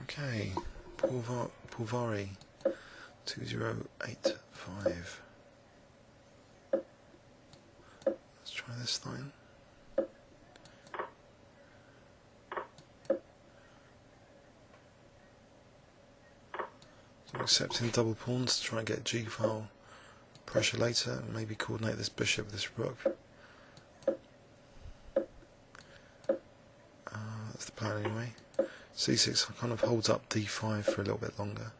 Okay, Porvari 2085. Let's try this line. So I'm accepting double pawns to try and get G file pressure later, and maybe coordinate this bishop with this rook. That's the plan anyway. C6 kind of holds up D5 for a little bit longer,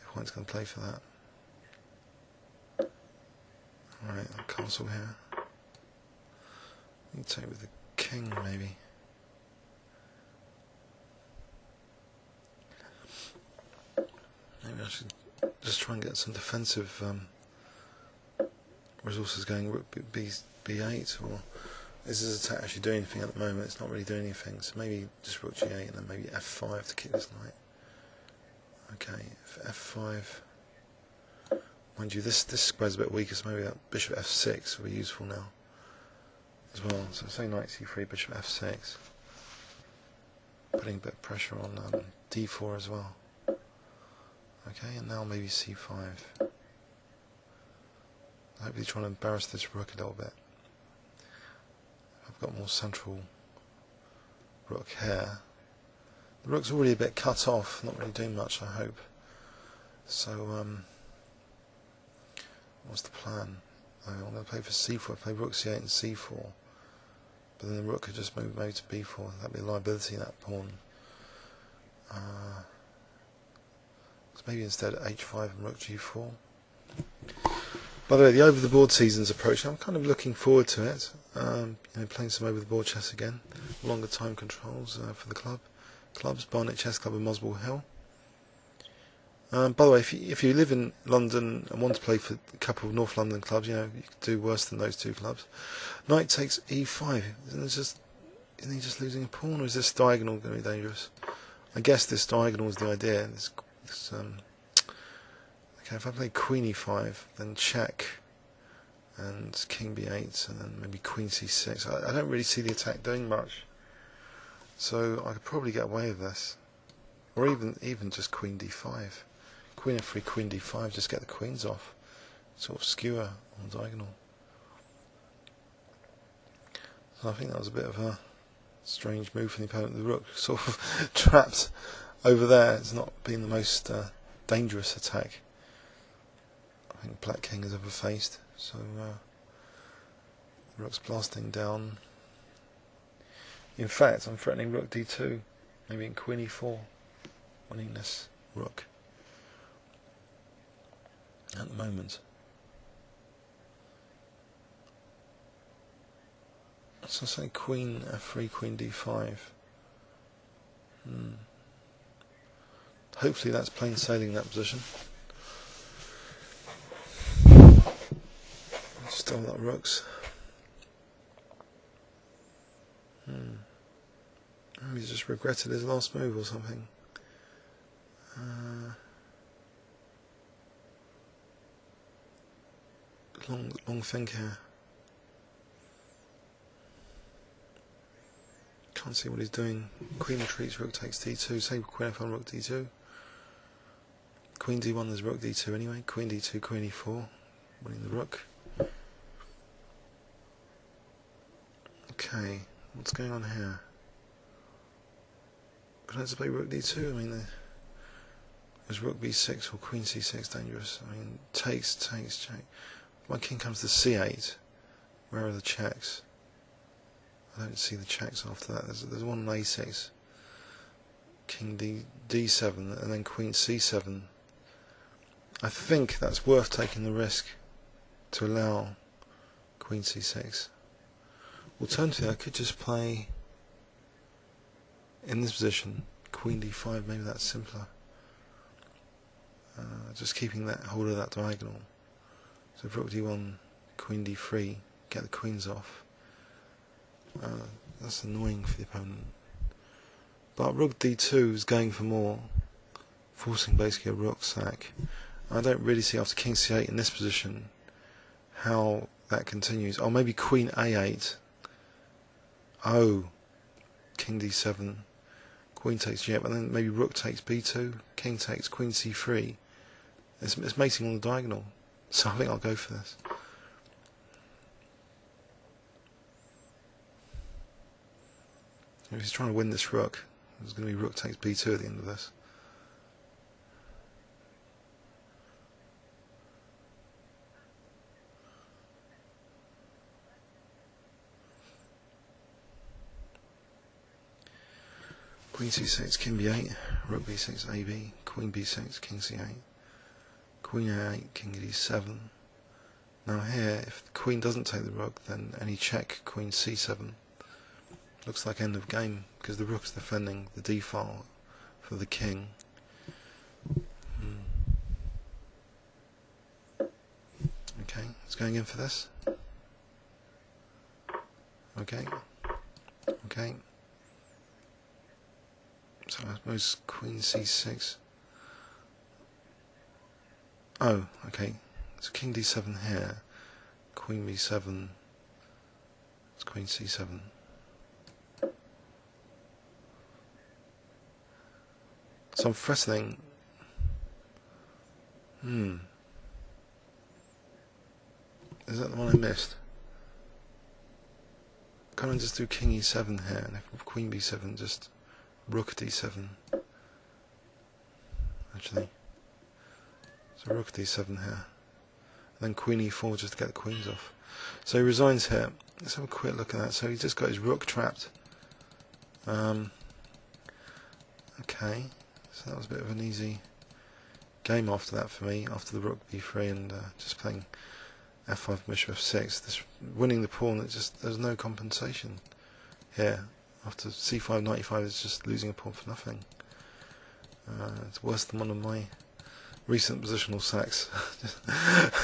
if White's going to play for that. Alright, I'll castle here. You take with the king maybe. Maybe I should just try and get some defensive resources going. Rook B8, or is this attack actually doing anything at the moment? It's not really doing anything, so maybe just Rook G8 and then maybe F5 to keep this knight. Okay, F5. Mind you, this square's a bit weaker, so maybe that Bishop F6 will be useful now as well. So say Knight C3, Bishop F6, putting a bit of pressure on D4 as well. Okay, and now maybe C5. Hopefully trying to embarrass this rook a little bit. I've got more central rook here. The rook's already a bit cut off, not really doing much, I hope. So, what's the plan? I'm going to play for C4, I play Rook C8 and C4. But then the rook could just move maybe to B4, that'd be a liability, that pawn. So maybe instead H5 and Rook G4. By the way, the over-the-board season's approaching. I'm kind of looking forward to it. Playing some over-the-board chess again. Longer time controls for the clubs, Barnet Chess Club and Muswell Hill. By the way, if you live in London and want to play for a couple of North London clubs, you could do worse than those two clubs. Knight takes E5. Isn't he just losing a pawn, or is this diagonal going to be dangerous? I guess this diagonal is the idea. Okay, if I play Queen E5, then check, and King B8, and then maybe Queen C6. I don't really see the attack doing much, so I could probably get away with this, or even just Queen D5, Queen F3, Queen D5, just get the queens off, sort of skewer on the diagonal. So I think that was a bit of a strange move from the opponent. The rook sort of trapped over there. It's not been the most dangerous attack I think Black King has ever faced. So the rook's blasting down. In fact, I'm threatening Rook D2, maybe in Queen E4, winning this rook at the moment. So say Queen F3, Queen D5. Hopefully that's plain sailing, that position. Still got rooks. He's just regretted his last move or something. Long think here. Can't see what he's doing. Queen retreats, rook takes D2. Same Queen F1, rook D2. Queen D1, there's rook D2 anyway. Queen D2, Queen E4, winning the rook. Okay, what's going on here? Can I just play Rook D2? I mean, is Rook B6 or Queen C6 dangerous? I mean, takes, check. My king comes to C8. Where are the checks? I don't see the checks after that. There's one on A6. King D7 and then Queen C7. I think that's worth taking the risk to allow Queen C6. Alternatively, I could just play in this position Queen D5. Maybe that's simpler. Just keeping that hold of that diagonal. So Rook D1, Queen D3, get the queens off. That's annoying for the opponent. But Rook D2 is going for more, forcing basically a rook sack. I don't really see after King C8 in this position how that continues. Oh, maybe Queen A8. Oh, King D7, queen takes g8, and then maybe rook takes b2, king takes queen c3. It's mating on the diagonal, so I think I'll go for this. If he's trying to win this rook, there's going to be rook takes b2 at the end of this. Queen c6, king b8, rook b6, ab, queen b6, king c8, queen a8, king d7. Now here, if the queen doesn't take the rook, then any check, queen c7. Looks like end of game, because the rook's defending the d file for the king. Okay, it's going in for this. Okay. Okay. So I suppose queen c6. Oh, okay. So king d7 here, queen b7. It's queen c7. So I'm threatening. Is that the one I missed? Can't I just do king e7 here, and if queen b7, just rook d7. Actually, so rook d7 here, and then queen e4 just to get the queens off. So he resigns here. Let's have a quick look at that. So he's just got his rook trapped. Okay, so that was a bit of an easy game after that for me, after the rook b3 and just playing f5 bishop f6. This winning the pawn, there's no compensation here. After c5 95, it's just losing a pawn for nothing. It's worse than one of my recent positional sacks.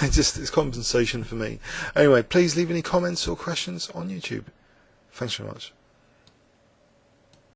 It's compensation for me. Anyway, please leave any comments or questions on YouTube. Thanks very much.